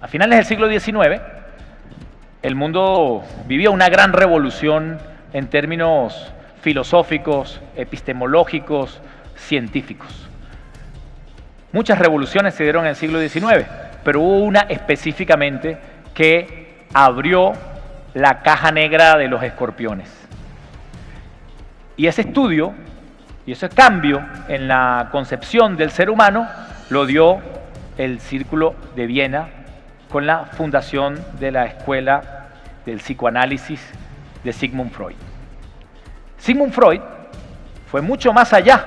A finales del siglo XIX, el mundo vivía una gran revolución en términos filosóficos, epistemológicos, científicos. Muchas revoluciones se dieron en el siglo XIX, pero hubo una específicamente que abrió la caja negra de los escorpiones. Y ese estudio y ese cambio en la concepción del ser humano lo dio el Círculo de Viena con la fundación de la Escuela del Psicoanálisis de Sigmund Freud. Sigmund Freud fue mucho más allá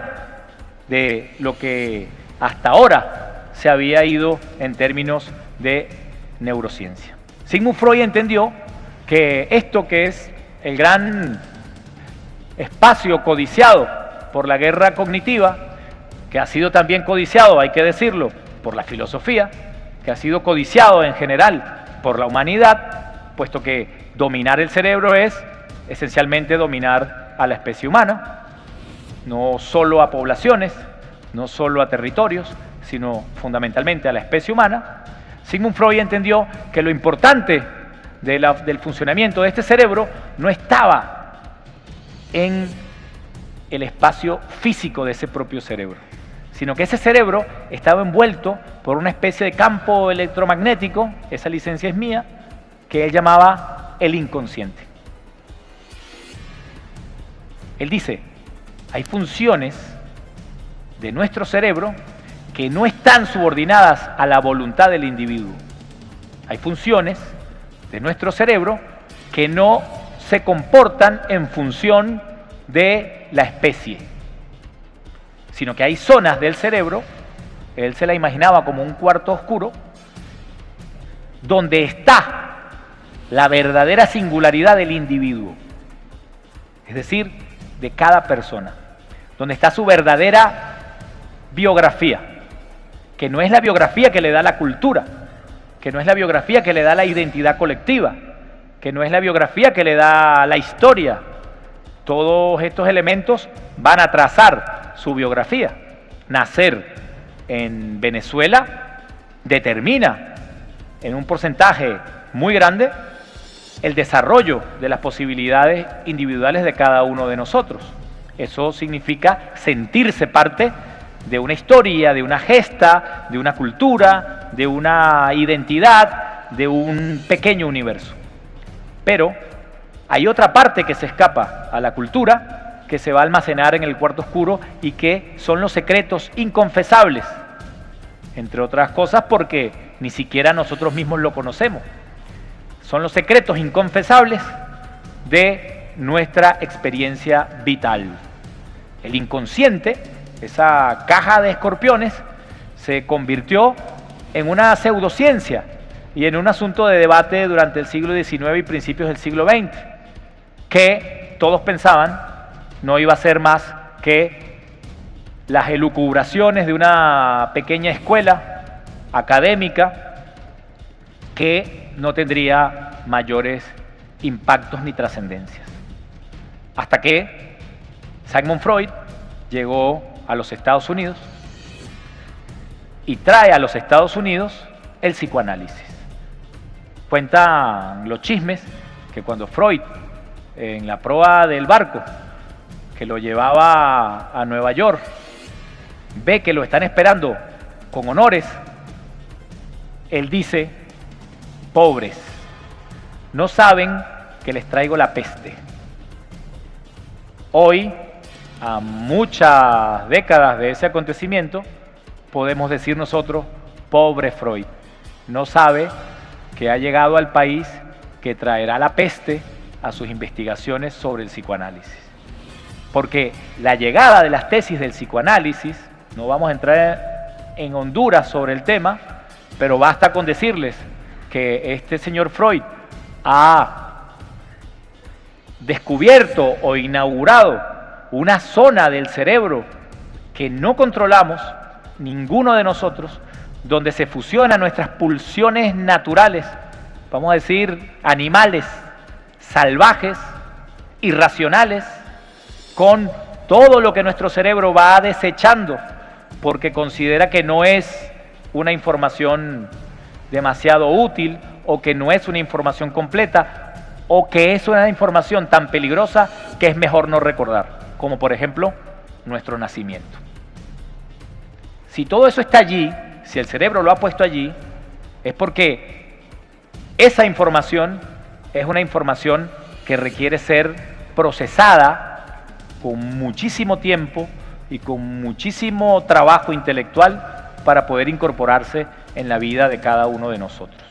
de lo que hasta ahora se había ido en términos de neurociencia. Sigmund Freud entendió que esto que es el gran espacio codiciado por la guerra cognitiva, que ha sido también codiciado, hay que decirlo, por la filosofía, que ha sido codiciado en general por la humanidad, puesto que dominar el cerebro es esencialmente dominar a la especie humana, no solo a poblaciones, no solo a territorios, sino fundamentalmente a la especie humana. Sigmund Freud entendió que lo importante del funcionamiento de este cerebro no estaba en el espacio físico de ese propio cerebro, sino que ese cerebro estaba envuelto por una especie de campo electromagnético, esa licencia es mía, que él llamaba el inconsciente. Él dice, hay funciones de nuestro cerebro que no están subordinadas a la voluntad del individuo. Hay funciones de nuestro cerebro que no se comportan en función de la especie, sino que hay zonas del cerebro, él se la imaginaba como un cuarto oscuro, donde está la verdadera singularidad del individuo, es decir, de cada persona, donde está su verdadera biografía, que no es la biografía que le da la cultura, que no es la biografía que le da la identidad colectiva, que no es la biografía que le da la historia. Todos estos elementos van a trazar su biografía. Nacer en Venezuela determina en un porcentaje muy grande el desarrollo de las posibilidades individuales de cada uno de nosotros. Eso significa sentirse parte de una historia, de una gesta, de una cultura, de una identidad, de un pequeño universo. Pero hay otra parte que se escapa a la cultura, que se va a almacenar en el cuarto oscuro y que son los secretos inconfesables, entre otras cosas porque ni siquiera nosotros mismos lo conocemos. Son los secretos inconfesables de nuestra experiencia vital. El inconsciente, esa caja de escorpiones, se convirtió en una pseudociencia y en un asunto de debate durante el siglo XIX y principios del siglo XX, que todos pensaban no iba a ser más que las elucubraciones de una pequeña escuela académica que no tendría mayores impactos ni trascendencias. Hasta que Sigmund Freud llegó a los Estados Unidos y trae a los Estados Unidos el psicoanálisis. Cuentan los chismes que cuando Freud, en la proa del barco que lo llevaba a Nueva York, ve que lo están esperando con honores, él dice: pobres, no saben que les traigo la peste. Hoy, a muchas décadas de ese acontecimiento, podemos decir nosotros: pobre Freud, no sabe que ha llegado al país que traerá la peste a sus investigaciones sobre el psicoanálisis. Porque la llegada de las tesis del psicoanálisis, no vamos a entrar en Honduras sobre el tema, pero basta con decirles que este señor Freud ha descubierto o inaugurado una zona del cerebro que no controlamos ninguno de nosotros, donde se fusionan nuestras pulsiones naturales, vamos a decir animales, salvajes, irracionales, con todo lo que nuestro cerebro va desechando porque considera que no es una información demasiado útil o que no es una información completa o que es una información tan peligrosa que es mejor no recordar, como por ejemplo nuestro nacimiento. Si todo eso está allí, si el cerebro lo ha puesto allí, es porque esa información es una información que requiere ser procesada con muchísimo tiempo y con muchísimo trabajo intelectual para poder incorporarse en la vida de cada uno de nosotros.